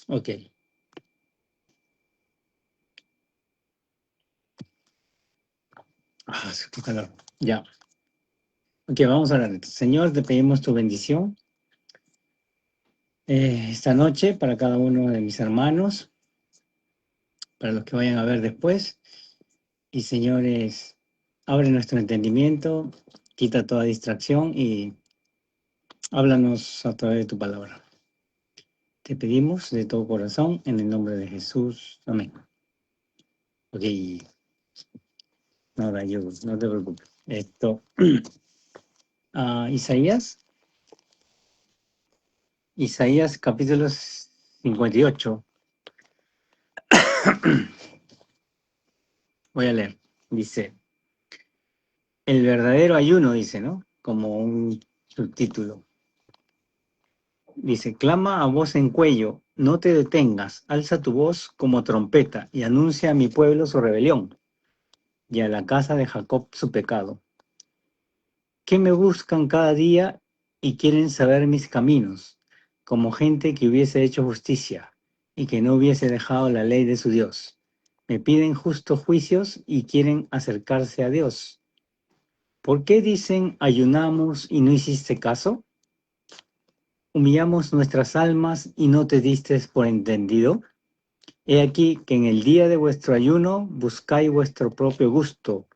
Ok. Qué calor. Ya. Ok, vamos a hablar. Señor, te pedimos tu bendición esta noche para cada uno de mis hermanos, para los que vayan a ver después. Y señores, abre nuestro entendimiento, quita toda distracción y háblanos a través de tu palabra. Te pedimos de todo corazón en el nombre de Jesús. Amén. Ok. Nada, yo, no te preocupes. Isaías capítulo 58. Voy a leer. Dice, el verdadero ayuno, dice, ¿no? Como un subtítulo. Dice, clama a voz en cuello, no te detengas, alza tu voz como trompeta y anuncia a mi pueblo su rebelión y a la casa de Jacob su pecado. Que me buscan cada día y quieren saber mis caminos, como gente que hubiese hecho justicia y que no hubiese dejado la ley de su Dios. Me piden justos juicios y quieren acercarse a Dios. ¿Por qué dicen ayunamos y no hiciste caso? ¿Humillamos nuestras almas y no te diste por entendido? He aquí que en el día de vuestro ayuno buscáis vuestro propio gusto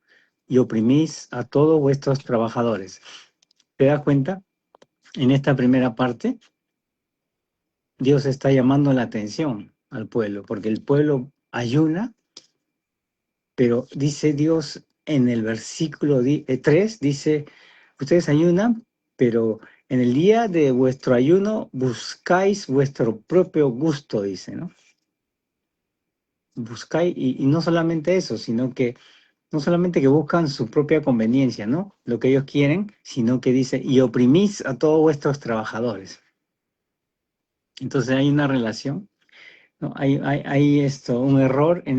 y oprimís a todos vuestros trabajadores. ¿Te das cuenta? En esta primera parte, Dios está llamando la atención al pueblo, porque el pueblo ayuna, pero dice Dios en el versículo 3, dice, ustedes ayunan, pero en el día de vuestro ayuno buscáis vuestro propio gusto, dice, ¿no? Buscáis, y no solamente eso, sino que no solamente que buscan su propia conveniencia, ¿no? Lo que ellos quieren, sino que dice, y oprimís a todos vuestros trabajadores. Entonces hay una relación, ¿no? Hay un error en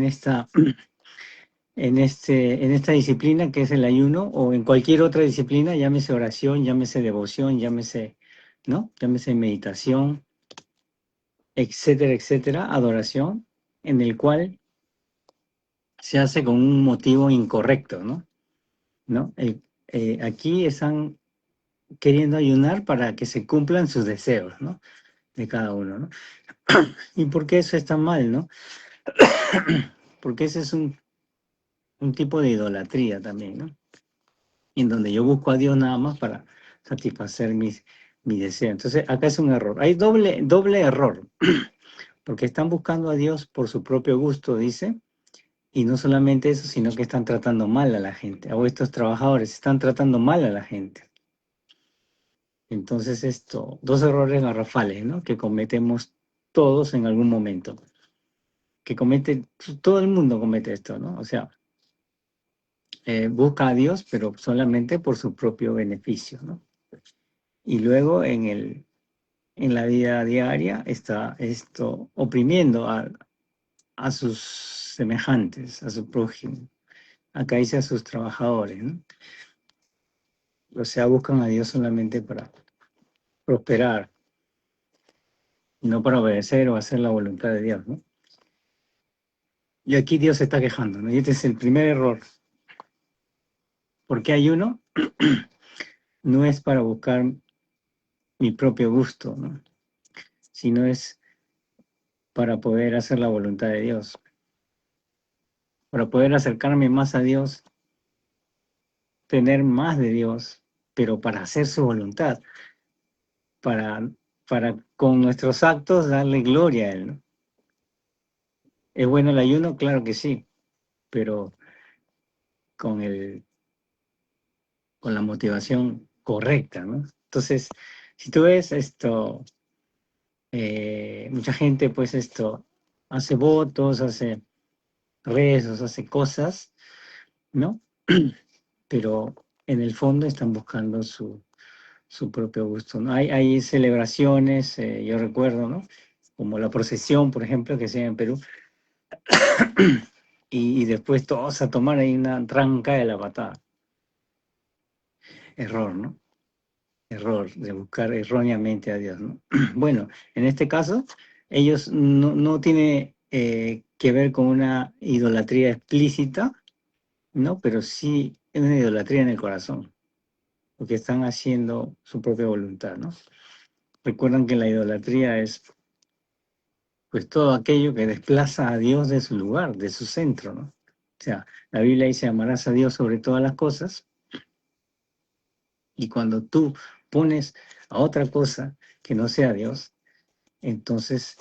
en esta disciplina que es el ayuno, o en cualquier otra disciplina, llámese oración, llámese devoción, llámese, ¿no? Llámese meditación, etcétera, etcétera, adoración, en el cual se hace con un motivo incorrecto, ¿no? ¿No? Aquí están queriendo ayunar para que se cumplan sus deseos, ¿no? De cada uno, ¿no? ¿Y por qué eso está mal, no? Porque ese es un tipo de idolatría también, ¿no? En donde yo busco a Dios nada más para satisfacer mi deseo. Entonces, acá es un error. Hay doble error, porque están buscando a Dios por su propio gusto, dice, y no solamente eso, sino que están tratando mal a la gente, o estos trabajadores están tratando mal a la gente. Entonces, dos errores garrafales, ¿no? Que cometemos todos en algún momento. Todo el mundo comete esto, ¿no? O sea, busca a Dios, pero solamente por su propio beneficio, ¿no? Y luego en la vida diaria está oprimiendo a sus semejantes, a su prójimo. Acá dice a sus trabajadores, ¿no? O sea, buscan a Dios solamente para prosperar, no para obedecer o hacer la voluntad de Dios, ¿no? Y aquí Dios se está quejando, ¿no? Y este es el primer error. ¿Por qué ayuno? No es para buscar mi propio gusto, ¿no? Sino es para poder hacer la voluntad de Dios, para poder acercarme más a Dios, tener más de Dios, pero para hacer su voluntad, para, para con nuestros actos darle gloria a Él, ¿no? ¿Es bueno el ayuno? Claro que sí, pero con con la motivación correcta, ¿no? Entonces, si tú ves mucha gente pues hace votos, hace rezos, hace cosas, ¿no? Pero en el fondo están buscando su propio gusto, ¿no? Hay celebraciones, yo recuerdo, ¿no? Como la procesión, por ejemplo, que se llama en Perú, y después todos a tomar ahí una tranca de la patada. Error, ¿no? Error de buscar erróneamente a Dios, ¿no? Bueno, en este caso, ellos no tiene que ver con una idolatría explícita, ¿no? Pero sí es una idolatría en el corazón, porque están haciendo su propia voluntad, ¿no? Recuerdan que la idolatría es pues todo aquello que desplaza a Dios de su lugar, de su centro, ¿no? O sea, la Biblia dice, amarás a Dios sobre todas las cosas, y cuando tú pones a otra cosa que no sea Dios, entonces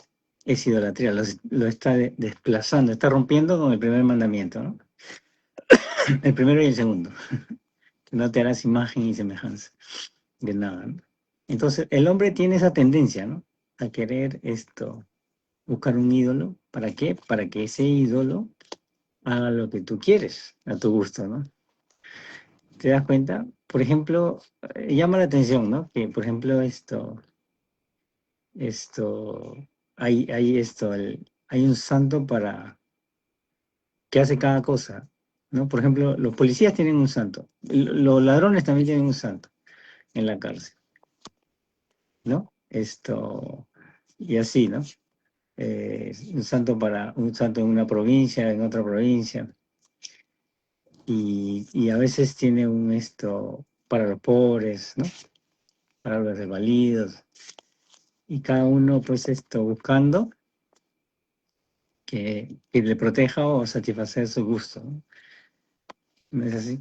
es idolatría, lo está desplazando, está rompiendo con el primer mandamiento, ¿no? El primero y el segundo, que no te harás imagen y semejanza de nada, ¿no? Entonces, el hombre tiene esa tendencia, ¿no? A querer buscar un ídolo. ¿Para qué? Para que ese ídolo haga lo que tú quieres, a tu gusto, ¿no? ¿Te das cuenta? Por ejemplo, llama la atención, ¿no? Que, por ejemplo, esto, hay un santo para que hace cada cosa, ¿no? Por ejemplo, los policías tienen un santo, los ladrones también tienen un santo en la cárcel, ¿no? Y así, ¿no? Un santo en una provincia, en otra provincia, y a veces tiene para los pobres, ¿no? Para los desvalidos, y cada uno, pues, buscando que le proteja o satisfacer su gusto, ¿no? ¿No es así?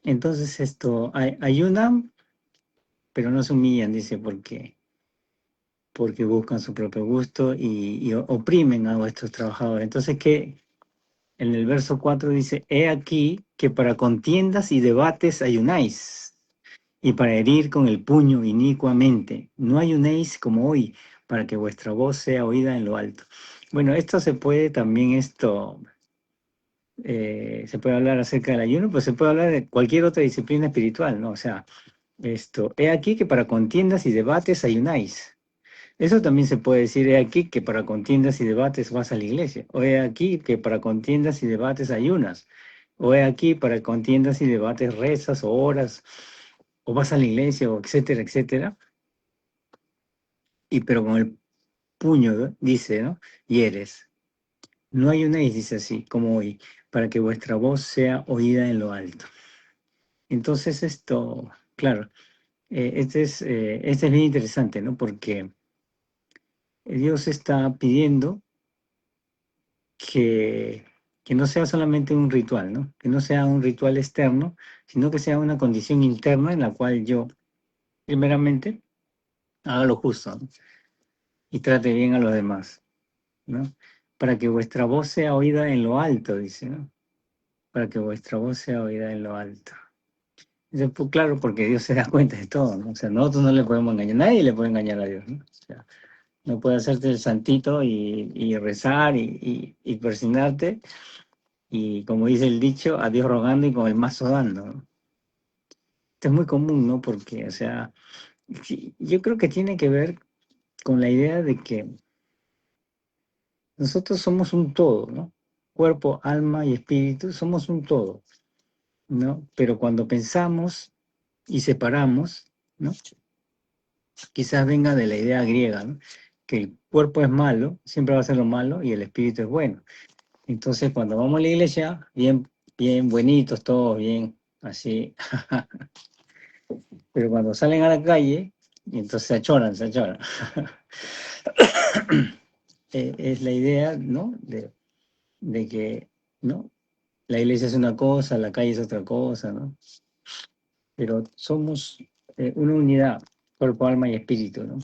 Entonces, ayunan, pero no se humillan, dice, porque buscan su propio gusto y oprimen a vuestros trabajadores. Entonces, ¿qué? En el verso 4 dice, he aquí que para contiendas y debates ayunáis, y para herir con el puño inicuamente. No ayunéis como hoy, para que vuestra voz sea oída en lo alto. Bueno, esto se puede también, se puede hablar acerca del ayuno, pero se puede hablar de cualquier otra disciplina espiritual, ¿no? O sea, he aquí que para contiendas y debates ayunáis. Eso también se puede decir, he aquí que para contiendas y debates vas a la iglesia, o he aquí que para contiendas y debates ayunas, o he aquí para contiendas y debates rezas o oras, o vas a la iglesia, o etcétera, etcétera. Y pero con el puño, ¿no? Dice, ¿no? Hieres. No ayunéis, dice así, como hoy, para que vuestra voz sea oída en lo alto. Entonces claro, este es bien interesante, ¿no? Porque Dios está pidiendo que, que no sea solamente un ritual, ¿no? Que no sea un ritual externo, sino que sea una condición interna en la cual yo, primeramente, haga lo justo, ¿no? Y trate bien a los demás, ¿no? Para que vuestra voz sea oída en lo alto, dice, ¿no? Para que vuestra voz sea oída en lo alto. Dice, pues, claro, porque Dios se da cuenta de todo, ¿no? O sea, nosotros no le podemos engañar, nadie le puede engañar a Dios, ¿no? O sea, no puede hacerte el santito y rezar y persignarte, y como dice el dicho, a Dios rogando y con el mazo dando, ¿no? Esto es muy común, ¿no? Porque, o sea, sí, yo creo que tiene que ver con la idea de que nosotros somos un todo, ¿no? Cuerpo, alma y espíritu, somos un todo, ¿no? Pero cuando pensamos y separamos, ¿no? Quizás venga de la idea griega, ¿no? Que el cuerpo es malo, siempre va a ser lo malo, y el espíritu es bueno. Entonces, cuando vamos a la iglesia, bien, bien bonitos todos, bien así, pero cuando salen a la calle, y entonces se achoran, se achoran. Es la idea, ¿no? De que, ¿no? La iglesia es una cosa, la calle es otra cosa, ¿no? Pero somos una unidad, cuerpo, alma y espíritu, ¿no?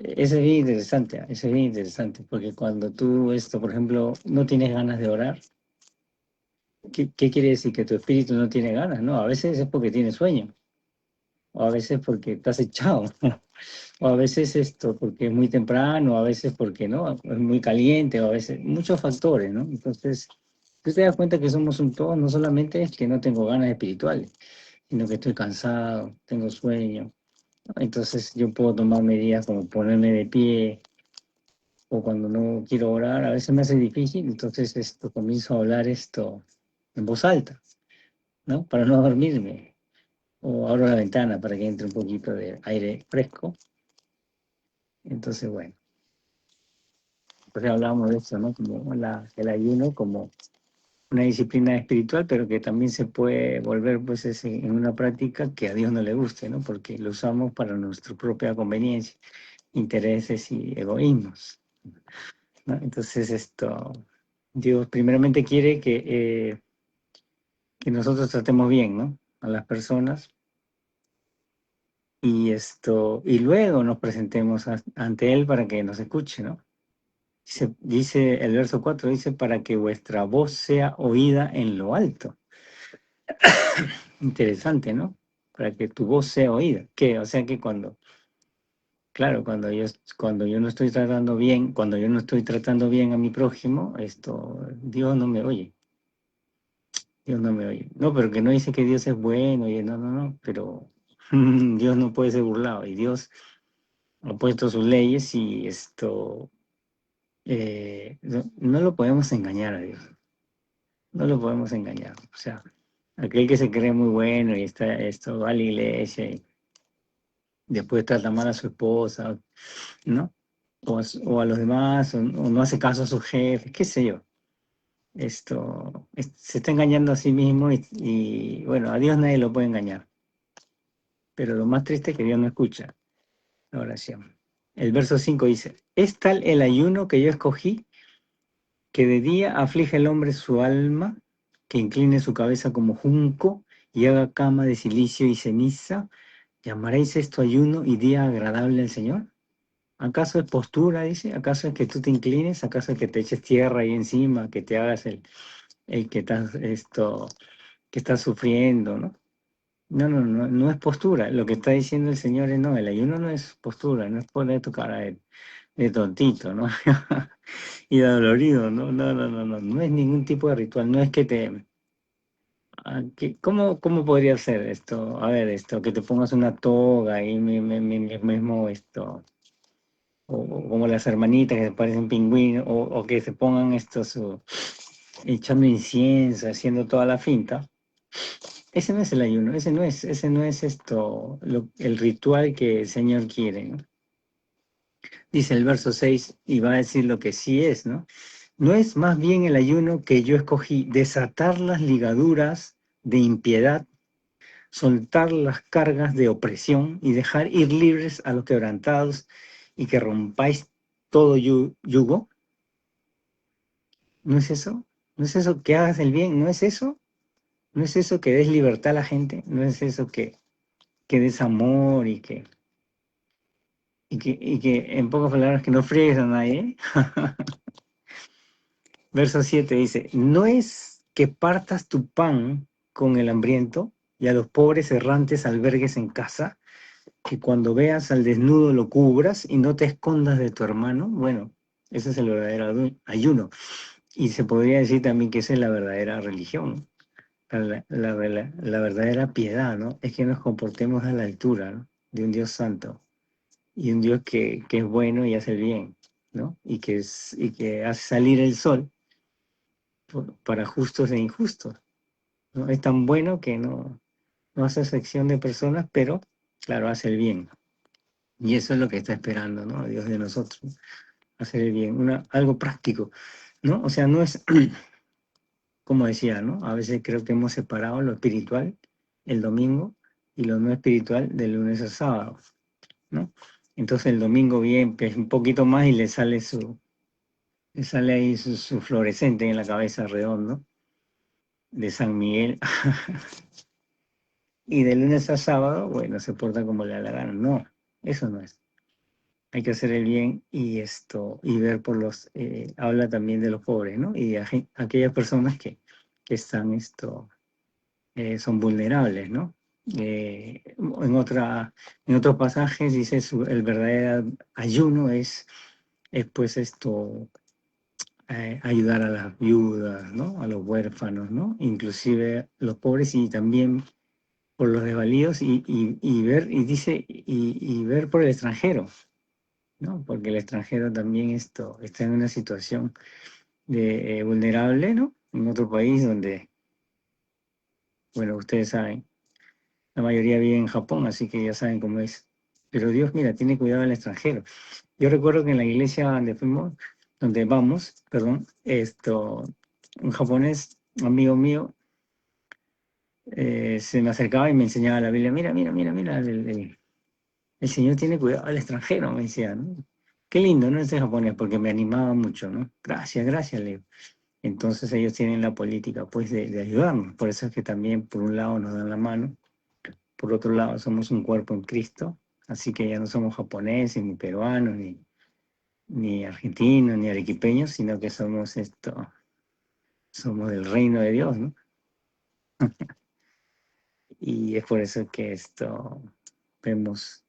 Eso es bien interesante, eso es bien interesante, porque cuando tú, por ejemplo, no tienes ganas de orar, ¿qué quiere decir? Que tu espíritu no tiene ganas, ¿no? A veces es porque tienes sueño, o a veces porque estás echado, o a veces porque es muy temprano, a veces porque no, es muy caliente, o a veces muchos factores, ¿no? Entonces, tú te das cuenta que somos un todo, no solamente es que no tengo ganas espirituales, sino que estoy cansado, tengo sueño. Entonces yo puedo tomar medidas como ponerme de pie, o cuando no quiero orar, a veces me hace difícil, entonces comienzo a hablar en voz alta, ¿no? Para no dormirme. O abro la ventana para que entre un poquito de aire fresco, Entonces, bueno, pues hablábamos de eso, ¿no? Como el ayuno como una disciplina espiritual, pero que también se puede volver pues en una práctica que a Dios no le guste, ¿no? Porque lo usamos para nuestra propia conveniencia, intereses y egoísmos, ¿no? Entonces Dios primeramente quiere que nosotros tratemos bien, ¿no? A las personas y luego nos presentemos ante Él para que nos escuche, ¿no? Dice el verso 4 dice, para que vuestra voz sea oída en lo alto. Interesante, ¿no? Para que tu voz sea oída. ¿Qué? O sea que claro, cuando yo no estoy tratando bien, cuando yo no estoy tratando bien a mi prójimo, Dios no me oye. Dios no me oye. No, pero que no dice que Dios es bueno, y no, pero Dios no puede ser burlado y Dios ha puesto sus leyes y no lo podemos engañar a Dios, no lo podemos engañar. O sea, aquel que se cree muy bueno y va a la iglesia y después trata mal a su esposa, ¿no? O a los demás, o no hace caso a su jefe, qué sé yo. Se está engañando a sí mismo bueno, a Dios nadie lo puede engañar. Pero lo más triste es que Dios no escucha la oración. El verso 5 dice, es tal el ayuno que yo escogí, que de día aflige el hombre su alma, que incline su cabeza como junco y haga cama de silicio y ceniza. ¿Llamaréis esto ayuno y día agradable al Señor? ¿Acaso es postura, dice? ¿Acaso es que tú te inclines? ¿Acaso es que te eches tierra ahí encima, que te hagas el que estás sufriendo, ¿no? No es postura. Lo que está diciendo el Señor es no, el ayuno no es postura, no es poner tu cara de tontito, ¿no? Y de dolorido, no es ningún tipo de ritual, no es que ¿cómo podría ser esto? A ver, que te pongas una toga y mismo o como las hermanitas que se parecen pingüinos, o que se pongan echando incienso, haciendo toda la finta. Ese no es el ayuno, ese no es el ritual que el Señor quiere, ¿no? Dice el verso 6 y va a decir lo que sí es, ¿no? No es más bien el ayuno que yo escogí, desatar las ligaduras de impiedad, soltar las cargas de opresión y dejar ir libres a los quebrantados y que rompáis todo yugo. ¿No es eso? ¿No es eso que hagas el bien? ¿No es eso? ¿No es eso que des libertad a la gente? ¿No es eso que des amor y que en pocas palabras que no friegues a nadie? Verso 7 dice, no es que partas tu pan con el hambriento y a los pobres errantes albergues en casa, que cuando veas al desnudo lo cubras y no te escondas de tu hermano. Bueno, ese es el verdadero ayuno. Y se podría decir también que esa es la verdadera religión, ¿no? La verdadera piedad, ¿no? Es que nos comportemos a la altura, ¿no? De un Dios santo y un Dios que es bueno y hace el bien, ¿no? Y que hace salir el sol para justos e injustos, ¿no? Es tan bueno que no hace sección de personas, pero claro, hace el bien. Y eso es lo que está esperando, ¿no? Dios de nosotros, ¿no? Hacer el bien, algo práctico, ¿no? O sea, no es, como decía, ¿no? A veces creo que hemos separado lo espiritual el domingo y lo no espiritual del lunes al sábado, ¿no? Entonces el domingo bien, pues un poquito más y le sale ahí su fluorescente en la cabeza redondo de San Miguel. Y de lunes a sábado, bueno, se porta como le da la gana. No, eso no es. Hay que hacer el bien y ver habla también de los pobres, ¿no? Y aquellas personas que están, son vulnerables, ¿no? En otros pasajes dice el verdadero ayuno es pues ayudar a las viudas, ¿no? A los huérfanos, ¿no? Inclusive los pobres y también por los desvalidos y ver, y dice, y ver por el extranjero, ¿no? Porque el extranjero también está en una situación vulnerable, ¿no? En otro país donde, bueno, ustedes saben, la mayoría vive en Japón, así que ya saben cómo es. Pero Dios, mira, tiene cuidado del extranjero. Yo recuerdo que en la iglesia donde fuimos, donde vamos, perdón, un japonés, amigo mío, se me acercaba y me enseñaba la Biblia. Mira, mira, mira, mira, el Señor tiene cuidado al extranjero, me decía, ¿no? Qué lindo, ¿no? Ese japonés, porque me animaba mucho, ¿no? Gracias, gracias, Leo. Entonces ellos tienen la política, pues, de ayudarnos. Por eso es que también, por un lado, nos dan la mano, por otro lado, somos un cuerpo en Cristo, así que ya no somos japoneses, ni peruanos, ni argentinos, ni arequipeños, sino que somos del reino de Dios, ¿no? Y es por eso que vemos,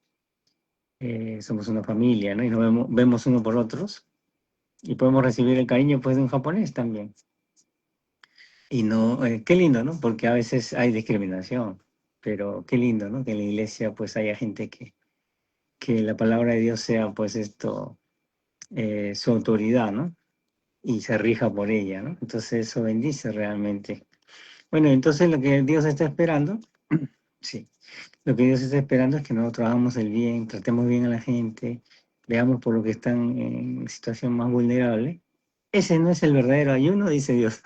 somos una familia, ¿no? Y nos vemos uno por otros, y podemos recibir el cariño, pues, de un japonés también. Y no, qué lindo, ¿no? Porque a veces hay discriminación, pero qué lindo, ¿no? Que en la iglesia, pues, haya gente que la palabra de Dios sea, pues, su autoridad, ¿no? Y se rija por ella, ¿no? Entonces eso bendice realmente. Bueno, entonces lo que Dios está esperando, sí, lo que Dios está esperando es que nosotros hagamos el bien, tratemos bien a la gente, veamos por lo que están en situación más vulnerable. Ese no es el verdadero ayuno, dice Dios.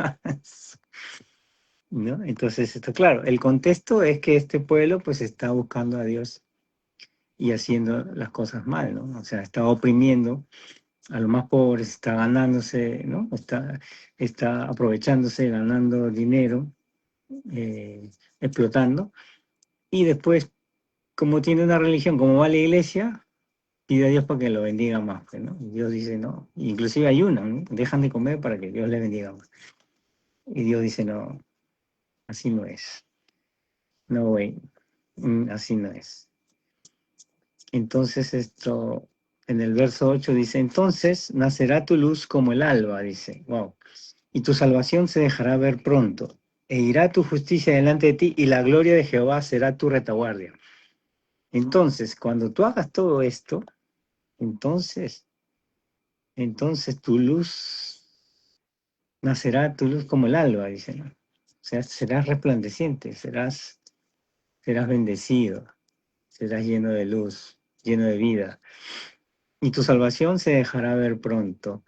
¿No? Entonces, claro, el contexto es que este pueblo pues está buscando a Dios y haciendo las cosas mal, ¿no? O sea, está oprimiendo a los más pobres, está ganándose, ¿no? Está aprovechándose, ganando dinero, explotando, y después, como tiene una religión, como va a la iglesia, pide a Dios para que lo bendiga más, pues, ¿no? Y Dios dice, no, inclusive ayunan, ¿no? Dejan de comer para que Dios le bendiga más. Y Dios dice, no, así no es, no, güey, así no es. Entonces en el verso 8 dice, entonces nacerá tu luz como el alba, dice, wow, y tu salvación se dejará ver pronto, e irá tu justicia delante de ti, y la gloria de Jehová será tu retaguardia. Entonces, cuando tú hagas todo esto, entonces, entonces nacerá tu luz como el alba, dice, ¿no? O sea, serás resplandeciente, serás bendecido, serás lleno de luz, lleno de vida, y tu salvación se dejará ver pronto.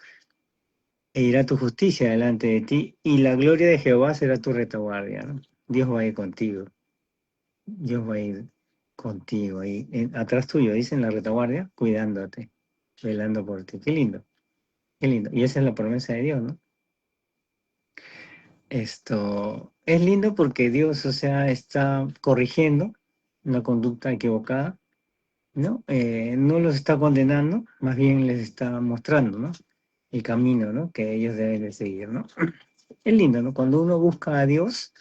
E irá tu justicia delante de ti, y la gloria de Jehová será tu retaguardia, ¿no? Dios va a ir contigo, Dios va a ir contigo, y atrás tuyo, dice en la retaguardia, cuidándote, velando por ti. Qué lindo, qué lindo. Y esa es la promesa de Dios, ¿no? Esto es lindo porque Dios, o sea, está corrigiendo una conducta equivocada, ¿no? No los está condenando, más bien les está mostrando, ¿no? El camino, ¿no? Que ellos deben de seguir, ¿no? Es lindo, ¿no? Cuando uno busca a Dios,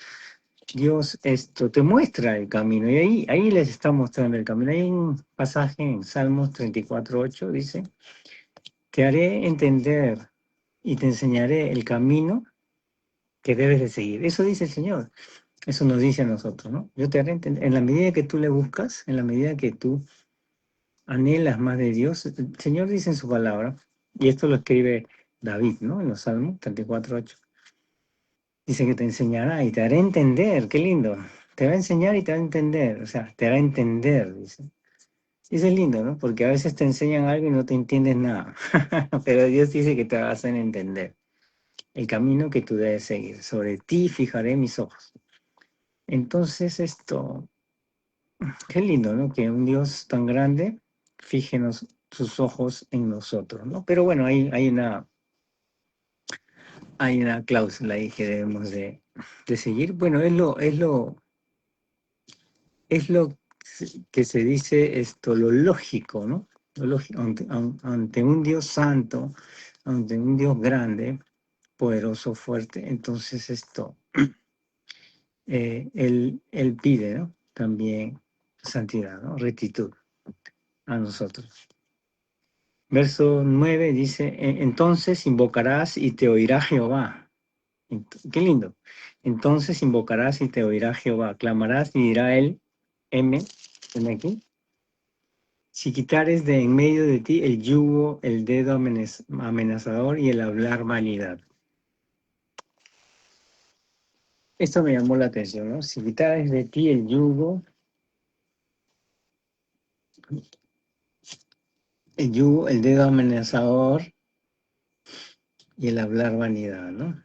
Dios te muestra el camino y ahí les está mostrando el camino. Hay un pasaje en Salmos 34:8, dice, te haré entender y te enseñaré el camino que debes de seguir. Eso dice el Señor, eso nos dice a nosotros, ¿no? Yo te haré entender, en la medida que tú le buscas, en la medida que tú anhelas más de Dios, el Señor dice en su palabra, y esto lo escribe David, ¿no? En los Salmos 34:8. Dice que te enseñará y te hará entender, qué lindo. Te va a enseñar y te va a entender, o sea, te hará entender, dice. Y eso es lindo, ¿no? Porque a veces te enseñan algo y no te entiendes nada. Pero Dios dice que te va a hacer entender el camino que tú debes seguir. Sobre ti fijaré mis ojos. Entonces qué lindo, ¿no? Que un Dios tan grande fije sus ojos en nosotros, ¿no? Pero bueno, hay una cláusula ahí que debemos de seguir. Bueno, es lo que se dice lo lógico, ¿no? Lo lógico, ante un Dios santo, ante un Dios grande, poderoso, fuerte, entonces él pide, ¿no? También santidad, ¿no? Rectitud a nosotros. Verso 9 dice, entonces invocarás y te oirá Jehová. Qué lindo. Entonces invocarás y te oirá Jehová. Clamarás y dirá él, ven aquí. Si quitares de en medio de ti el yugo, el dedo amenazador y el hablar vanidad. Esto me llamó la atención, ¿no? Si quitares de ti el yugo, el yugo, el dedo amenazador y el hablar vanidad, ¿no?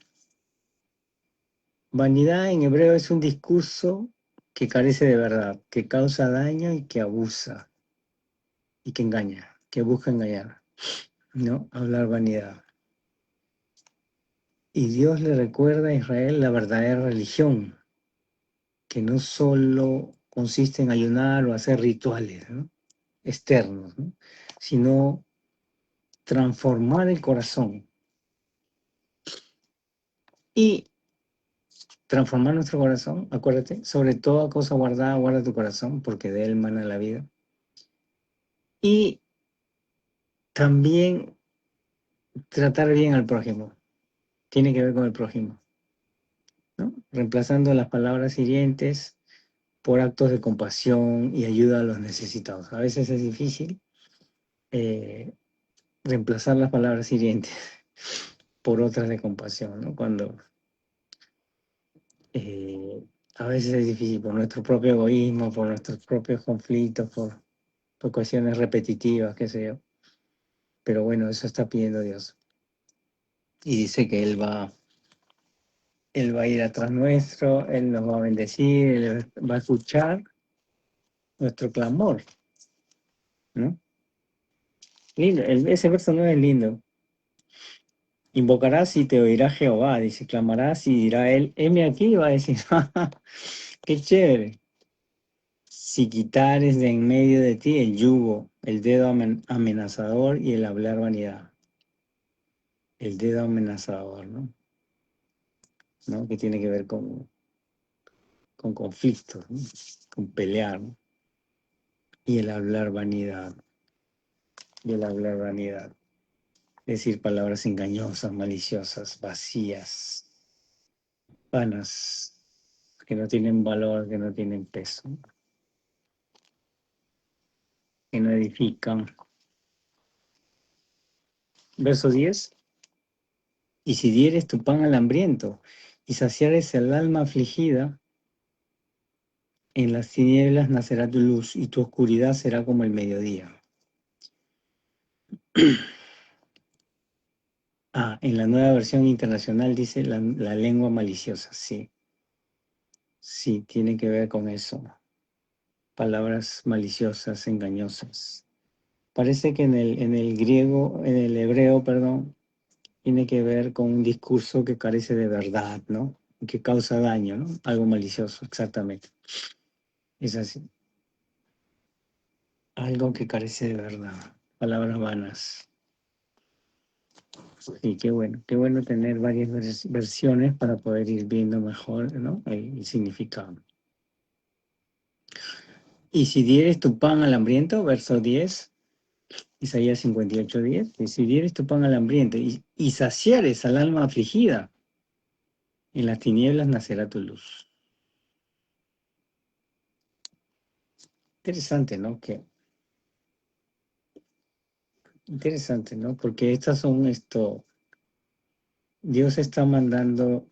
Vanidad en hebreo es un discurso que carece de verdad, que causa daño y que abusa y que engaña, que busca engañar, ¿no? Hablar vanidad. Y Dios le recuerda a Israel la verdadera religión, que no solo consiste en ayunar o hacer rituales, ¿no? Externos, ¿no? Sino transformar el corazón y transformar nuestro corazón, acuérdate, sobre toda cosa guardada, guarda tu corazón, porque de él mana la vida. Y también tratar bien al prójimo, tiene que ver con el prójimo, ¿no? Reemplazando las palabras hirientes por actos de compasión y ayuda a los necesitados. A veces es difícil eh, reemplazar las palabras hirientes por otras de compasión, ¿no? Cuando eh, a veces es difícil por nuestro propio egoísmo, por nuestros propios conflictos, por cuestiones repetitivas, qué sé yo. Pero bueno, eso está pidiendo Dios. Y dice que Él va a ir atrás nuestro, Él nos va a bendecir, Él va a escuchar nuestro clamor, ¿no? Lindo, ese verso no es lindo. Invocarás y te oirá Jehová, dice, clamarás y dirá Él, heme aquí, y va a decir, "Ja, ja, qué chévere. Si quitares de en medio de ti el yugo, el dedo amenazador y el hablar vanidad. El dedo amenazador, ¿no? ¿No? Que tiene que ver con conflictos, ¿no? Con pelear, ¿no? Y el hablar vanidad. Y el hablar vanidad. Decir palabras engañosas, maliciosas, vacías, vanas, que no tienen valor, que no tienen peso, que no edifican. Verso 10. Y si dieres tu pan al hambriento y saciares el alma afligida, en las tinieblas nacerá tu luz y tu oscuridad será como el mediodía. Ah, en la nueva versión internacional dice la lengua maliciosa, sí, sí, tiene que ver con eso. Palabras maliciosas, engañosas. Parece que en el griego, en el hebreo, perdón, tiene que ver con un discurso que carece de verdad, ¿no? Que causa daño, ¿no? Algo malicioso, exactamente. Es así. Algo que carece de verdad. Palabras vanas. Sí, qué bueno tener varias versiones para poder ir viendo mejor, ¿no? El significado. Y si dieres tu pan al hambriento, verso 10, Isaías 58:10, y si dieres tu pan al hambriento y saciares al alma afligida, en las tinieblas nacerá tu luz. Interesante, ¿no? Interesante, ¿no? Porque estas son Dios está mandando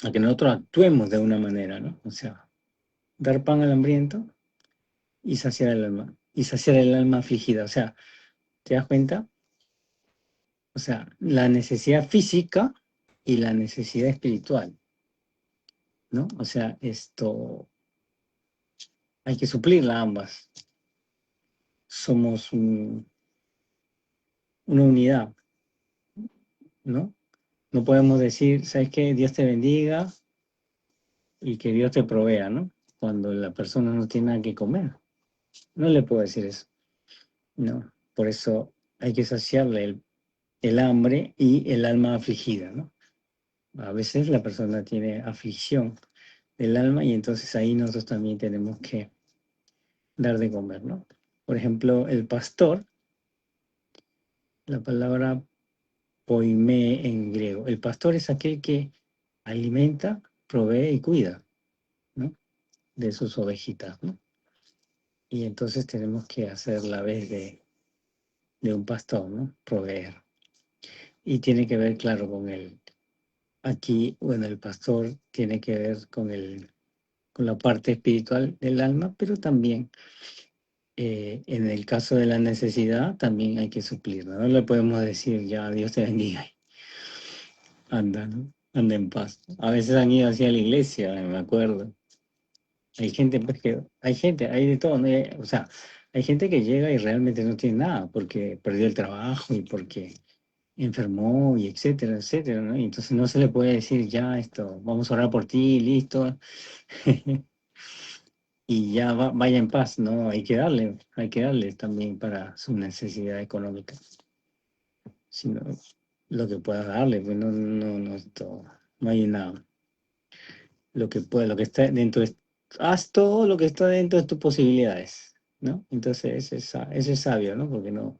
a que nosotros actuemos de una manera, ¿no? O sea, dar pan al hambriento y saciar el alma afligida. O sea, ¿te das cuenta? O sea, la necesidad física y la necesidad espiritual, ¿no? O sea, hay que suplirla ambas. Somos una unidad, ¿no? No podemos decir, ¿sabes qué? Dios te bendiga y que Dios te provea, ¿no? Cuando la persona no tiene nada que comer. No le puedo decir eso, ¿no? Por eso hay que saciarle el hambre y el alma afligida, ¿no? A veces la persona tiene aflicción del alma y entonces ahí nosotros también tenemos que dar de comer, ¿no? Por ejemplo, el pastor, la palabra poimé en griego, el pastor es aquel que alimenta, provee y cuida, ¿no? De sus ovejitas, ¿no? Y entonces tenemos que hacer la vez de un pastor, ¿no? Proveer. Y tiene que ver, claro, aquí, bueno, el pastor tiene que ver con la parte espiritual del alma, pero también En el caso de la necesidad también hay que suplir, ¿no? No le podemos decir ya Dios te bendiga, anda, ¿no? Anda en paz. A veces han ido hacia la iglesia, me acuerdo. Hay gente, pues, hay de todo, ¿no? O sea, hay gente que llega y realmente no tiene nada porque perdió el trabajo y porque enfermó y etcétera, etcétera, ¿no? Y entonces no se le puede decir ya esto, vamos a orar por ti, listo, y ya vaya en paz, ¿no? Hay que darle también para su necesidad económica, sino lo que puedas darle, pues no hay nada. Lo que pueda, lo que está dentro de, haz todo lo que está dentro de tus posibilidades, ¿no? Entonces ese es sabio, ¿no? Porque no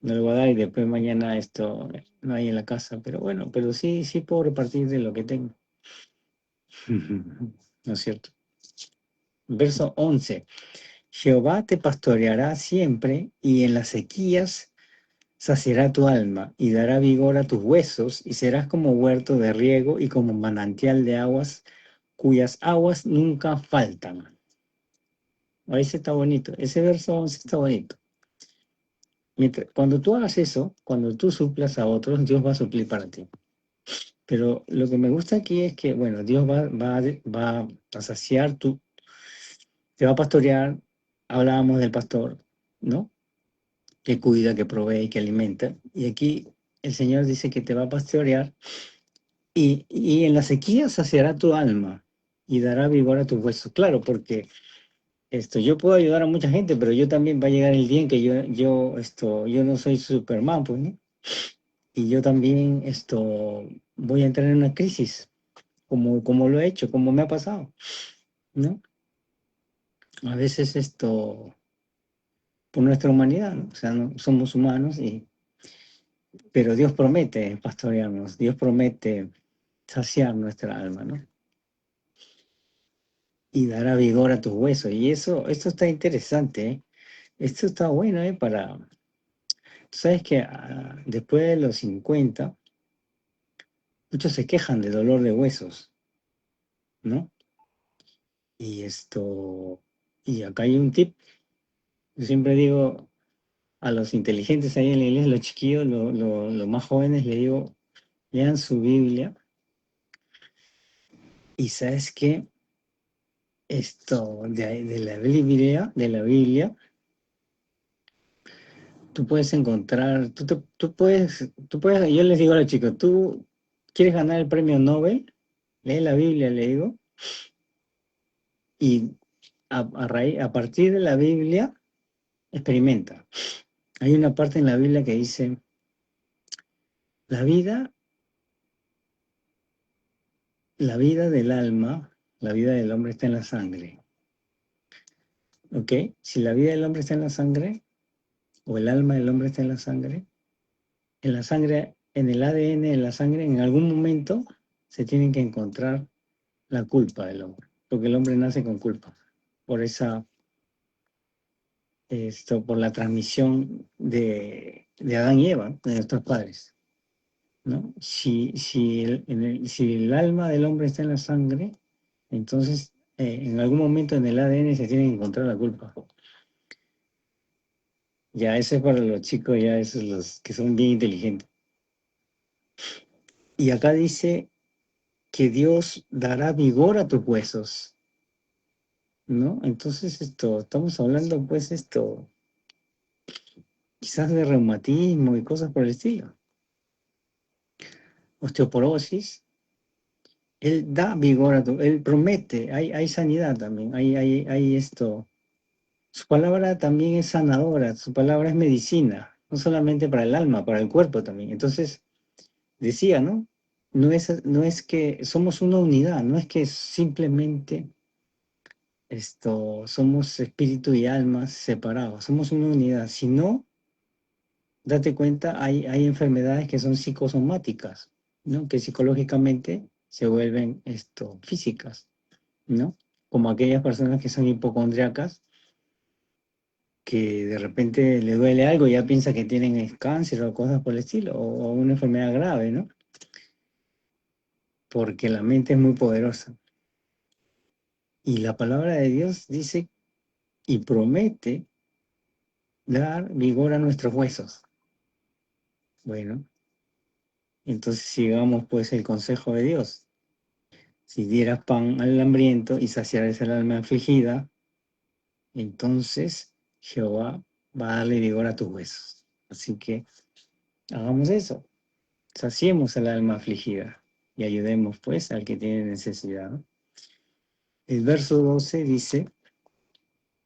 le voy a dar y después mañana esto no hay en la casa, pero bueno, pero sí puedo repartir de lo que tengo. ¿No es cierto? Verso 11. Jehová te pastoreará siempre y en las sequías saciará tu alma y dará vigor a tus huesos y serás como huerto de riego y como manantial de aguas cuyas aguas nunca faltan. Ese está bonito, ese verso 11 está bonito. Cuando tú hagas eso, cuando tú suplas a otros, Dios va a suplir para ti. Pero lo que me gusta aquí es que, bueno, Dios va a saciar te va a pastorear. Hablábamos del pastor, ¿no? Que cuida, que provee, que alimenta. Y aquí el Señor dice que te va a pastorear y en la sequía saciará tu alma y dará vigor a tus huesos. Claro, porque yo puedo ayudar a mucha gente, pero yo también va a llegar el día en que yo no soy Superman, pues, ¿no? Y yo también voy a entrar en una crisis, como lo he hecho, como me ha pasado, ¿no? A veces por nuestra humanidad, ¿no? O sea, no, somos humanos, pero Dios promete pastorearnos, Dios promete saciar nuestra alma, ¿no? Y dará vigor a tus huesos. Y esto está interesante, ¿eh? Esto está bueno, ¿eh? Tú sabes que después de los 50 muchos se quejan de dolor de huesos, ¿no? Y y acá hay un tip. Yo siempre digo a los inteligentes ahí en la iglesia, los chiquillos, los más jóvenes, le digo, lean su Biblia. Y sabes qué, de la Biblia, tú puedes encontrar, yo les digo a los chicos, tú quieres ganar el premio Nobel, lee la Biblia, le digo, y a partir de la Biblia, experimenta. Hay una parte en la Biblia que dice, la vida, la vida del alma, la vida del hombre está en la sangre. ¿Ok? Si la vida del hombre está en la sangre, o el alma del hombre está en la sangre, en el ADN de la sangre, en algún momento se tiene que encontrar la culpa del hombre, porque el hombre nace con culpa, por por la transmisión de Adán y Eva, de nuestros padres, ¿no? Si el alma del hombre está en la sangre, entonces en algún momento en el ADN se tiene que encontrar la culpa. Ya, eso es para los chicos, ya esos los que son bien inteligentes. Y acá dice que Dios dará vigor a tus huesos, ¿no? Entonces estamos hablando pues quizás de reumatismo y cosas por el estilo. Osteoporosis, Él da vigor Él promete, hay sanidad también, hay Su palabra también es sanadora, su palabra es medicina, no solamente para el alma, para el cuerpo también. Entonces, decía, ¿no? No es que somos una unidad, no es que simplemente somos espíritu y almas separados, somos una unidad, sino, date cuenta, hay enfermedades que son psicosomáticas, ¿no? Que psicológicamente se vuelven físicas, ¿no? Como aquellas personas que son hipocondriacas, que de repente le duele algo y ya piensa que tienen cáncer o cosas por el estilo, o una enfermedad grave, ¿no? Porque la mente es muy poderosa. Y la palabra de Dios dice y promete. dar vigor a nuestros huesos. Bueno, entonces sigamos pues el consejo de Dios. Si dieras pan al hambriento y saciaras el alma afligida, entonces Jehová va a darle vigor a tus huesos. Así que hagamos eso, saciemos al alma afligida y ayudemos pues al que tiene necesidad, ¿no? El verso 12 dice: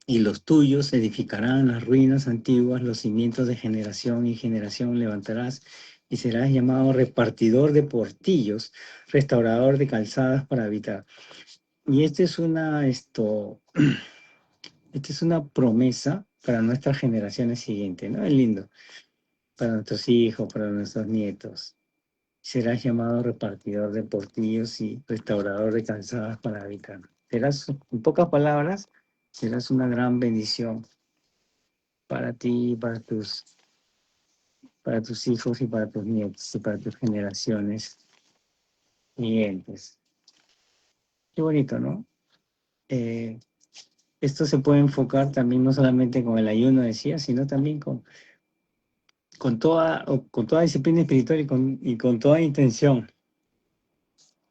y los tuyos edificarán las ruinas antiguas, los cimientos de generación y generación levantarás, y serás llamado repartidor de portillos, restaurador de calzadas para habitar. Y esta es una promesa para nuestras generaciones siguientes, ¿no? Es lindo, para nuestros hijos, para nuestros nietos. Serás llamado repartidor de portillos y restaurador de calzadas para habitar. Serás, en pocas palabras, serás una gran bendición para ti, para tus hijos y para tus nietos y para tus generaciones siguientes. Qué bonito, ¿no? Eh, Esto se puede enfocar también no solamente con el ayuno, decía, sino también con toda disciplina espiritual y con toda intención.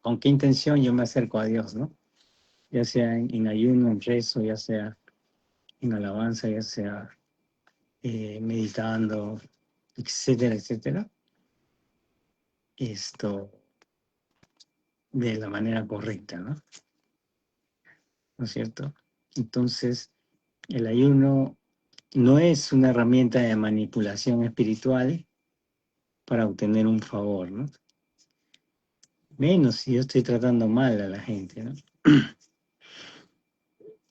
¿Con qué intención yo me acerco a Dios, no? Ya sea en ayuno, en rezo, ya sea en alabanza, ya sea meditando, etcétera, etcétera. Esto de la manera correcta, ¿no? ¿No es cierto? Entonces, el ayuno no es una herramienta de manipulación espiritual para obtener un favor, ¿no? Menos si yo estoy tratando mal a la gente, ¿no?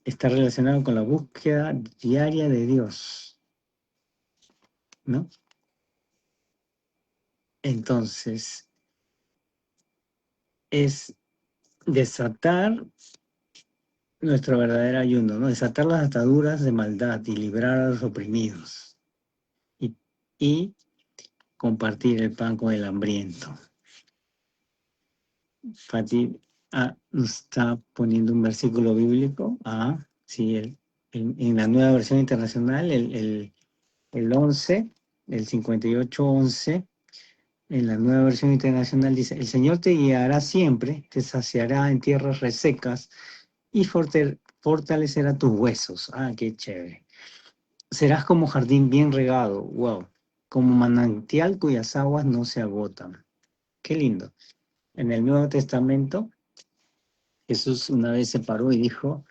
Está relacionado con la búsqueda diaria de Dios, ¿no? Entonces, es desatar nuestro verdadero ayuno, ¿no? Desatar las ataduras de maldad y librar a los oprimidos. Y compartir el pan con el hambriento. Fati nos está poniendo un versículo bíblico. Sí, en la nueva versión internacional, el 11, el 58:11, en la nueva versión internacional dice: el Señor te guiará siempre, te saciará en tierras resecas y fortalecerá tus huesos. Qué chévere. Serás como jardín bien regado, wow, como manantial cuyas aguas no se agotan. Qué lindo. En el Nuevo Testamento, Jesús una vez se paró y dijo: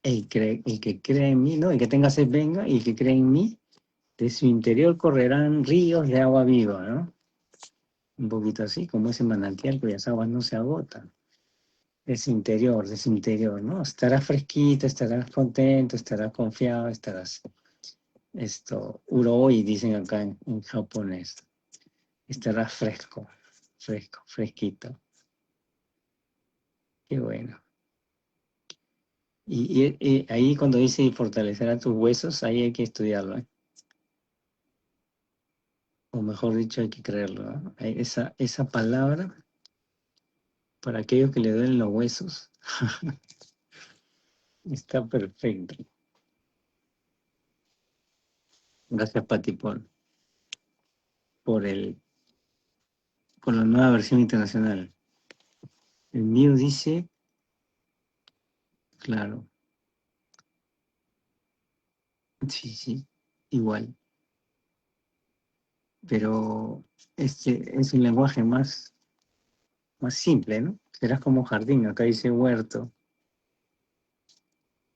el que cree en mí, ¿no? El que tenga sed venga, y el que cree en mí, de su interior correrán ríos de agua viva, ¿no? Un poquito así, como ese manantial cuyas aguas no se agotan. De su interior, ¿no? Estarás fresquito, estarás contento, estarás confiado, estarás, uroi, dicen acá en japonés. Estarás fresquito. Qué bueno. Y ahí cuando dice fortalecer a tus huesos, ahí hay que estudiarlo, ¿eh? O mejor dicho, hay que creerlo, ¿no? Esa palabra, para aquellos que le duelen los huesos, está perfecto. Gracias, Pati, por, el, por la nueva versión internacional. El mío dice, claro, sí, igual, pero este es un lenguaje más simple, ¿no? Serás como jardín, acá dice huerto,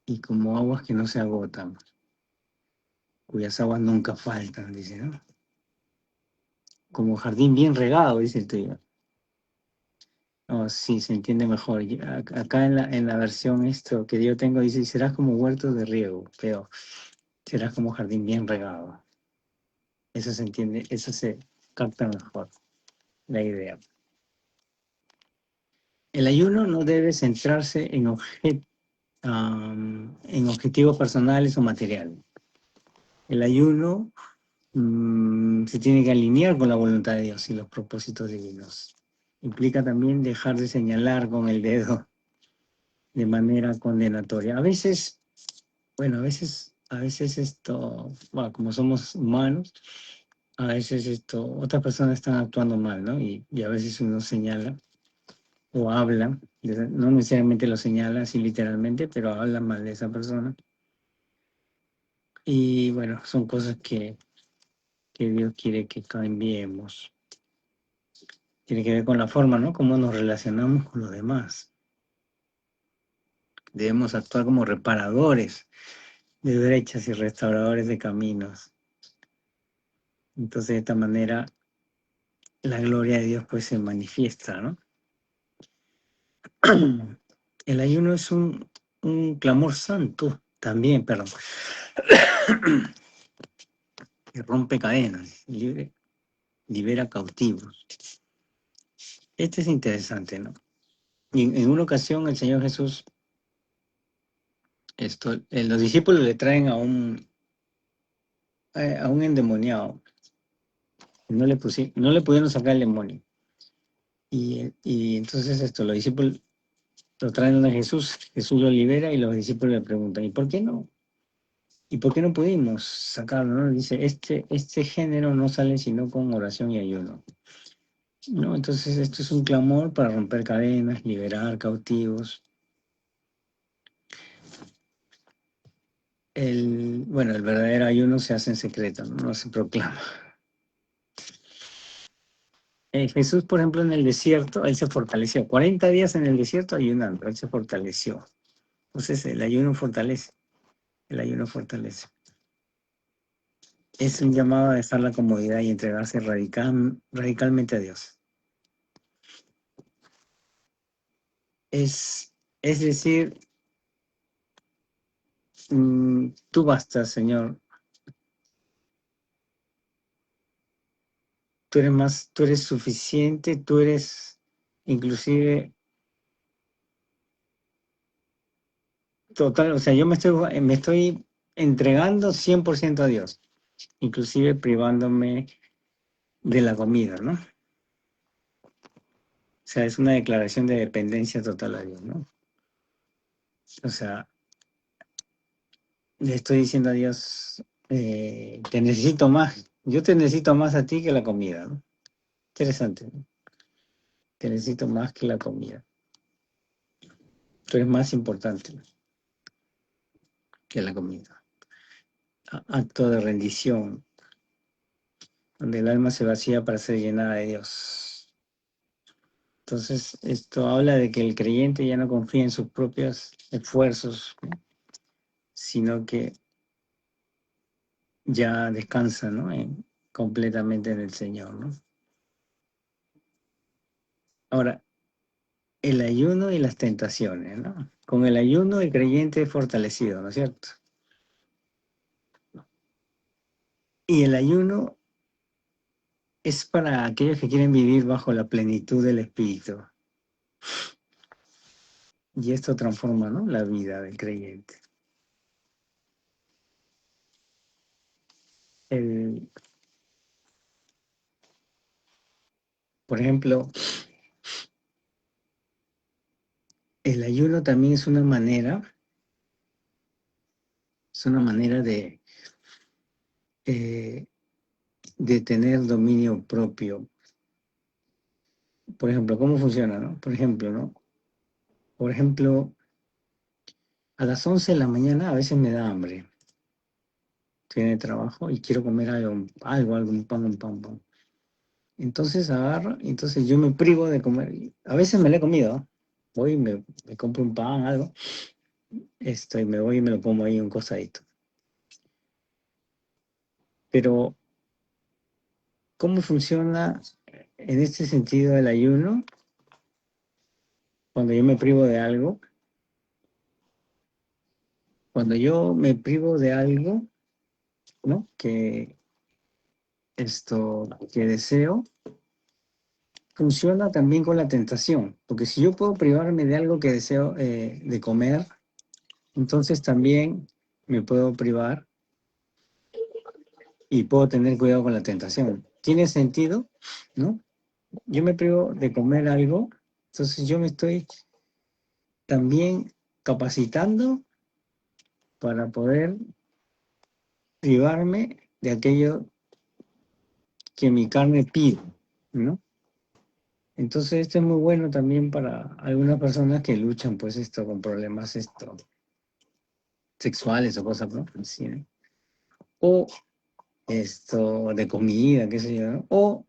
y como aguas que no se agotan, cuyas aguas nunca faltan, dice, ¿no? Como jardín bien regado, dice el tuyo. Oh, sí, se entiende mejor. Acá en la versión esto que yo tengo dice: serás como huerto de riego, pero serás como jardín bien regado. Eso se entiende, eso se capta mejor, la idea. El ayuno no debe centrarse en objetivos personales o materiales. El ayuno se tiene que alinear con la voluntad de Dios y los propósitos divinos. Implica también dejar de señalar con el dedo de manera condenatoria. A veces a veces bueno, como somos humanos, a veces otras personas están actuando mal, ¿no? Y a veces uno señala o habla, no necesariamente lo señala así literalmente, pero habla mal de esa persona. Y bueno, son cosas que Dios quiere que cambiemos. Tiene que ver con la forma, ¿no? Cómo nos relacionamos con los demás. Debemos actuar como reparadores de brechas y restauradores de caminos. Entonces, de esta manera, la gloria de Dios pues se manifiesta, ¿no? El ayuno es un clamor santo también, perdón, que rompe cadenas, libera cautivos. Este es interesante, ¿no? Y en una ocasión el Señor Jesús, los discípulos le traen a un endemoniado. No le pudieron sacar el demonio. Y entonces los discípulos lo traen a Jesús, Jesús lo libera y los discípulos le preguntan, ¿y por qué no? ¿Y por qué no pudimos sacarlo? ¿No? Dice, este género no sale sino con oración y ayuno. ¿No? Entonces esto es un clamor para romper cadenas, liberar cautivos. Bueno, el verdadero ayuno se hace en secreto, no se proclama. Jesús, por ejemplo, en el desierto, él se fortaleció. 40 días en el desierto ayunando, él se fortaleció. Entonces el ayuno fortalece, el ayuno fortalece. Es un llamado a dejar la comodidad y entregarse radicalmente a Dios. Es decir, tú bastas, Señor. Tú eres suficiente, tú eres inclusive total, o sea, yo me estoy entregando 100% a Dios, inclusive privándome de la comida, ¿no? O sea, es una declaración de dependencia total a Dios, ¿no? O sea, le estoy diciendo a Dios, te necesito más, yo te necesito más a ti que la comida, ¿no? Interesante, ¿no? Te necesito más que la comida. Tú eres más importante que la comida. Acto de rendición, donde el alma se vacía para ser llenada de Dios. Entonces, esto habla de que el creyente ya no confía en sus propios esfuerzos, ¿no? Sino que ya descansa, ¿no? Completamente en el Señor, ¿no? Ahora, el ayuno y las tentaciones, ¿no? Con el ayuno el creyente es fortalecido, ¿no es cierto? Y el ayuno es para aquellos que quieren vivir bajo la plenitud del Espíritu. Y esto transforma, ¿no? La vida del creyente. Por ejemplo, el ayuno también es una manera eh, de tener dominio propio. Por ejemplo, ¿cómo funciona, no? Por ejemplo, a las 11 de la mañana a veces me da hambre. Estoy en el trabajo y quiero comer algo, un pan. Entonces entonces yo me privo de comer. A veces me lo he comido, ¿no? Voy y me compro un pan, algo. Y me voy y me lo como ahí un costadito. Pero, ¿cómo funciona en este sentido el ayuno? Cuando yo me privo de algo, cuando yo me privo de algo, ¿no? Que deseo, funciona también con la tentación, porque si yo puedo privarme de algo que deseo de comer, entonces también me puedo privar y puedo tener cuidado con la tentación. ¿Tiene sentido? ¿No? Yo me privo de comer algo, entonces yo me estoy también capacitando para poder privarme de aquello que mi carne pide, ¿no? Entonces esto es muy bueno también para algunas personas que luchan, pues, con problemas, sexuales o cosas, ¿no? Así, ¿no? O de comida, qué sé yo, ¿no? O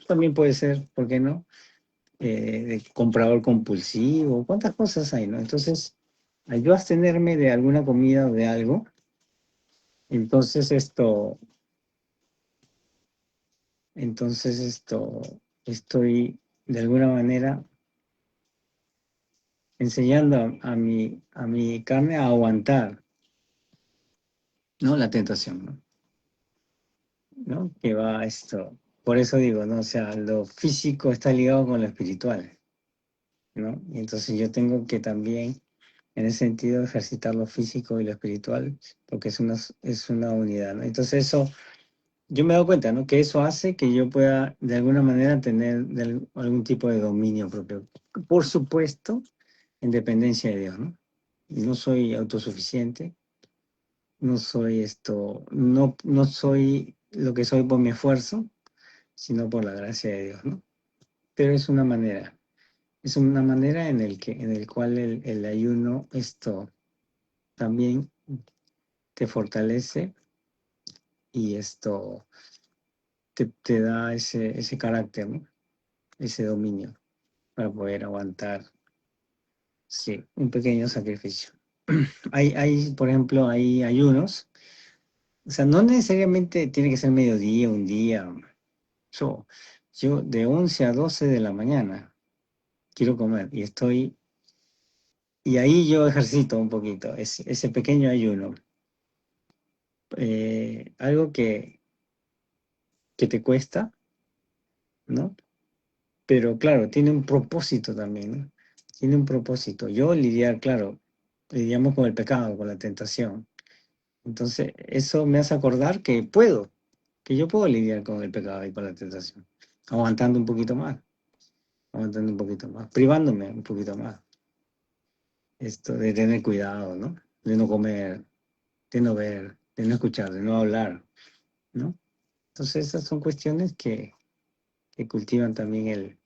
también puede ser, ¿por qué no? De comprador compulsivo, cuántas cosas hay, ¿no? Entonces, al yo abstenerme de alguna comida o de algo, entonces estoy de alguna manera enseñando a mi carne a aguantar, ¿no? La tentación, ¿no? ¿No? Que va por eso digo, ¿no? O sea, lo físico está ligado con lo espiritual, ¿no? Y entonces yo tengo que también, en ese sentido, ejercitar lo físico y lo espiritual, porque es una unidad, ¿no? Entonces eso, yo me he dado cuenta, ¿no? Que eso hace que yo pueda, de alguna manera, tener algún tipo de dominio propio. Por supuesto, en dependencia de Dios, ¿no? No soy autosuficiente, no soy no soy lo que soy por mi esfuerzo, sino por la gracia de Dios, ¿no? Pero es una manera en el cual el ayuno también te fortalece y te da ese carácter, ¿no? Ese dominio para poder aguantar, sí, un pequeño sacrificio. Por ejemplo, hay ayunos, o sea, no necesariamente tiene que ser mediodía, un día. Yo, yo de 11 a 12 de la mañana quiero comer y ahí yo ejercito un poquito ese pequeño ayuno. Algo que te cuesta, ¿no? Pero claro, tiene un propósito también, ¿no? Tiene un propósito. Claro, lidiamos con el pecado, con la tentación. Entonces, eso me hace acordar que yo puedo lidiar con el pecado y con la tentación, aguantando un poquito más, privándome un poquito más. Esto de tener cuidado, ¿no? De no comer, de no ver, de no escuchar, de no hablar, ¿no? Entonces, esas son cuestiones que cultivan también el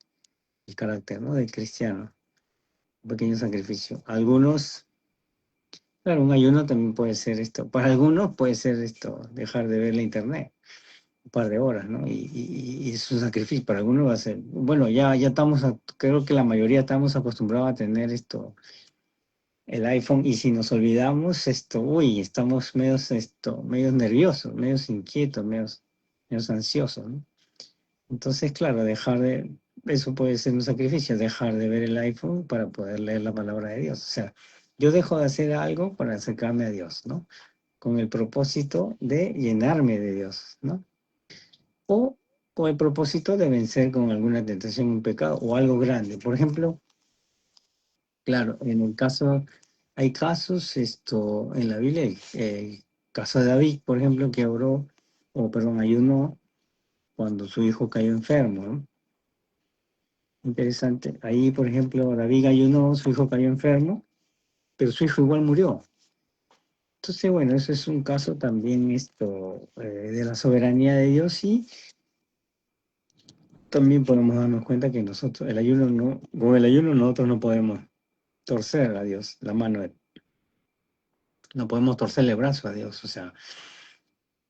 carácter, ¿no? Del cristiano. Un pequeño sacrificio. Claro, un ayuno también puede ser esto. Para algunos puede ser dejar de ver la internet un par de horas, ¿no? Y es un sacrificio. Para algunos va a ser, bueno, ya creo que la mayoría estamos acostumbrados a tener el iPhone, y si nos olvidamos, uy, estamos medios nerviosos, medios inquietos, medios ansiosos, ¿no? Entonces, claro, eso puede ser un sacrificio, dejar de ver el iPhone para poder leer la palabra de Dios. O sea, yo dejo de hacer algo para acercarme a Dios, ¿no? Con el propósito de llenarme de Dios, ¿no? O con el propósito de vencer con alguna tentación, un pecado o algo grande. Por ejemplo, claro, hay casos en la Biblia, el caso de David, por ejemplo, que ayunó cuando su hijo cayó enfermo, ¿no? Interesante. Ahí, por ejemplo, David ayunó, su hijo cayó enfermo, pero su hijo igual murió. Entonces, bueno, eso es un caso también de la soberanía de Dios, y también podemos darnos cuenta que nosotros, con el ayuno nosotros no podemos torcer a Dios la mano, no podemos torcerle el brazo a Dios, o sea,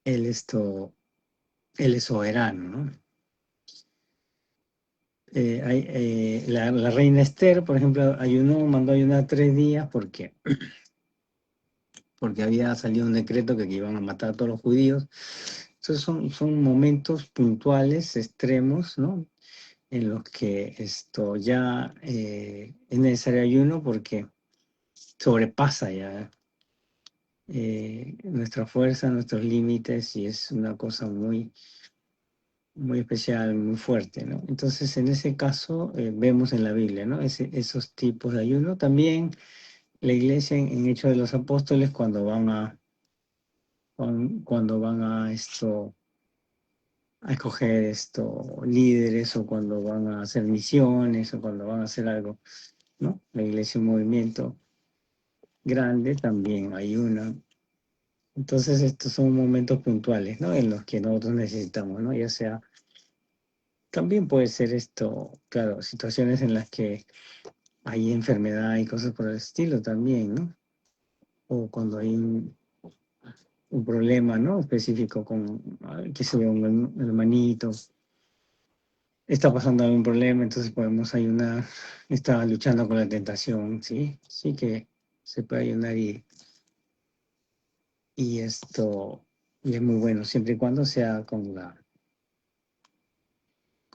Él Él es soberano, ¿no? La reina Esther, por ejemplo, mandó ayunar 3 días porque había salido un decreto que iban a matar a todos los judíos. Entonces son momentos puntuales, extremos, ¿no? En los que esto ya es necesario ayuno porque sobrepasa ya nuestra fuerza, nuestros límites, y es una cosa muy, muy especial, muy fuerte, ¿no? Entonces, en ese caso, vemos en la Biblia, ¿no? Esos tipos de ayuno. También la iglesia en Hechos de los Apóstoles, cuando van a escoger líderes, o cuando van a hacer misiones, o cuando van a hacer algo, ¿no? La iglesia, un movimiento grande, también ayuna Entonces estos son momentos puntuales, ¿no? En los que nosotros necesitamos, ¿no? Ya sea, también puede ser esto, claro, situaciones en las que hay enfermedad y cosas por el estilo también, ¿no? O cuando hay un problema, ¿no? Específico con, qué sé yo, un hermanito, está pasando algún problema, entonces podemos ayunar, está luchando con la tentación, ¿sí? Sí que se puede ayunar y esto, y es muy bueno, siempre y cuando sea con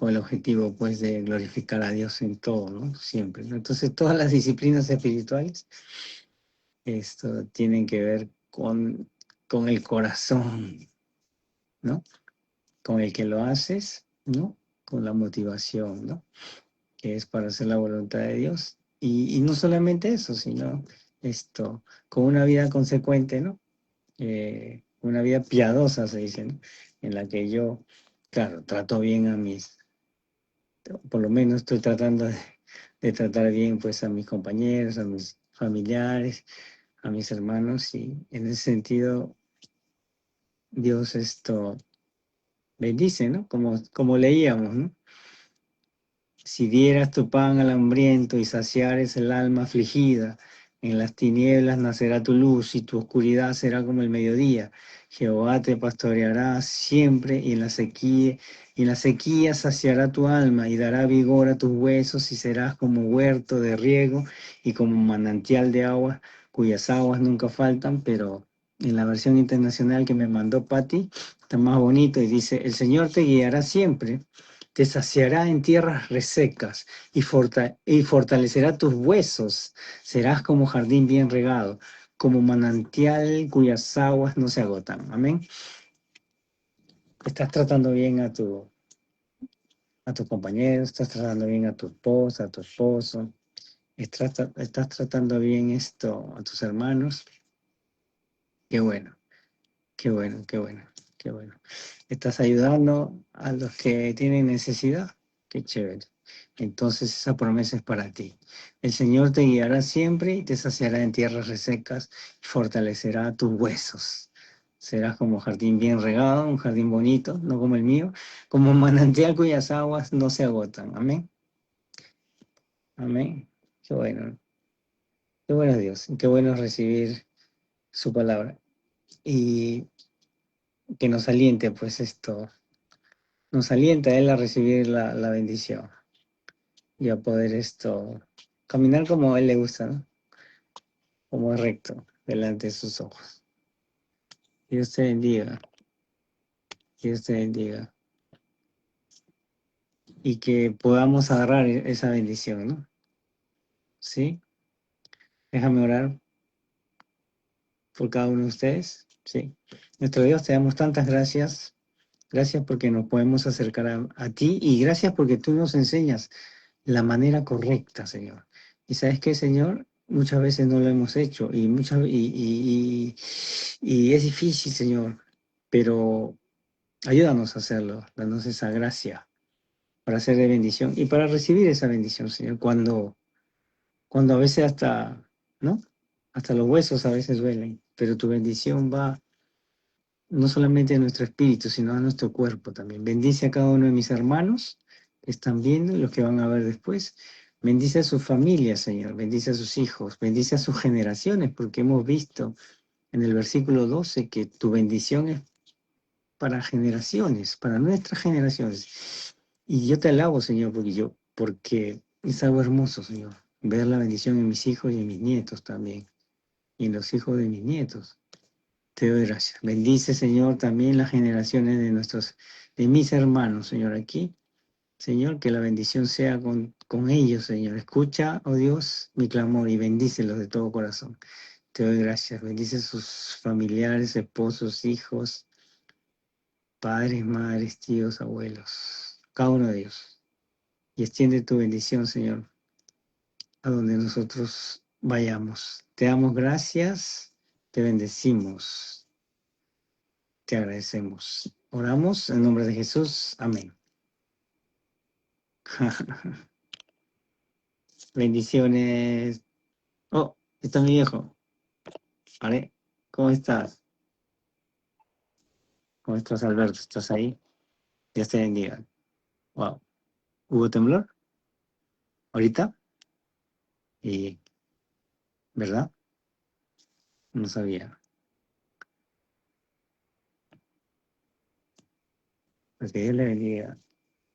el objetivo, pues, de glorificar a Dios en todo, ¿no? Siempre, ¿no? Entonces, todas las disciplinas espirituales, esto, tienen que ver con el corazón, ¿no? Con el que lo haces, ¿no? Con la motivación, ¿no? Que es para hacer la voluntad de Dios. Y no solamente eso, sino esto, con una vida consecuente, ¿no? Una vida piadosa, se dice, ¿no? En la que yo, claro, trato bien a por lo menos estoy tratando de tratar bien pues a mis compañeros, a mis familiares, a mis hermanos, y en ese sentido Dios esto bendice, ¿no? Como leíamos, ¿no? Si dieras tu pan al hambriento y saciares el alma afligida, en las tinieblas nacerá tu luz y tu oscuridad será como el mediodía. Jehová te pastoreará siempre y en la sequía saciará tu alma y dará vigor a tus huesos y serás como huerto de riego y como manantial de agua cuyas aguas nunca faltan, pero en la versión internacional que me mandó Patti está más bonito y dice, el Señor te guiará siempre, te saciará en tierras resecas y fortalecerá tus huesos. Serás como jardín bien regado, como manantial cuyas aguas no se agotan. Amén. Estás tratando bien a tu compañero, estás tratando bien a tu esposa, a tu esposo, estás tratando bien esto a tus hermanos. Qué bueno, qué bueno, qué bueno, qué bueno. Estás ayudando a los que tienen necesidad. Qué chévere. Entonces esa promesa es para ti. El Señor te guiará siempre y te saciará en tierras resecas y fortalecerá tus huesos. Serás como jardín bien regado, un jardín bonito, no como el mío, como un manantial cuyas aguas no se agotan. Amén. Amén. Qué bueno. Qué bueno Dios. Qué bueno recibir su palabra. Y que nos aliente, pues esto, nos alienta a Él a recibir la bendición y a poder esto, caminar como a Él le gusta, ¿no? Como es recto delante de sus ojos. Dios te bendiga, Dios te bendiga. Y que podamos agarrar esa bendición, ¿no? ¿Sí? Déjame orar por cada uno de ustedes. Sí. Nuestro Dios, te damos tantas gracias. Gracias porque nos podemos acercar a ti y gracias porque tú nos enseñas la manera correcta, Señor. Y sabes qué, Señor, muchas veces no lo hemos hecho y es difícil, Señor, pero ayúdanos a hacerlo, danos esa gracia para ser de bendición y para recibir esa bendición, Señor, cuando a veces hasta, ¿no? Hasta los huesos a veces duelen, pero tu bendición va no solamente a nuestro espíritu, sino a nuestro cuerpo también. Bendice a cada uno de mis hermanos que están viendo y los que van a ver después. Bendice a sus familias, Señor. Bendice a sus hijos. Bendice a sus generaciones, porque hemos visto en el versículo 12 que tu bendición es para generaciones, para nuestras generaciones. Y yo te alabo, Señor, porque es algo hermoso, Señor, ver la bendición en mis hijos y en mis nietos también, y en los hijos de mis nietos. Te doy gracias. Bendice, Señor, también las generaciones de mis hermanos, Señor, aquí. Señor, que la bendición sea con ellos, Señor. Escucha, oh Dios, mi clamor y bendícelos de todo corazón. Te doy gracias. Bendice a sus familiares, esposos, hijos, padres, madres, tíos, abuelos, cada uno de ellos. Y extiende tu bendición, Señor, a donde nosotros vayamos. Te damos gracias, te bendecimos. Te agradecemos. Oramos en nombre de Jesús. Amén. Bendiciones. Oh, está mi viejo. ¿Vale? ¿Cómo estás? ¿Cómo estás, Alberto? ¿Estás ahí? Dios te bendiga. Wow. ¿Hubo temblor? ¿Ahorita? Y, ¿verdad? No sabía. Pues que Dios le bendiga.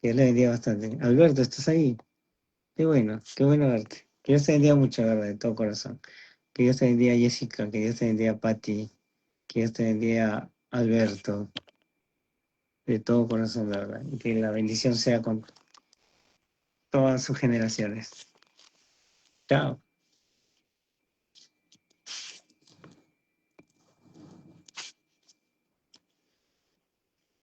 Que Dios le bendiga bastante. Alberto, ¿estás ahí? Qué bueno verte. Que Dios te bendiga mucho, ¿verdad? De todo corazón. Que Dios te bendiga, Jessica. Que Dios te bendiga, Patti. Que Dios te bendiga, Alberto. De todo corazón, la verdad. Y que la bendición sea con todas sus generaciones. Chao.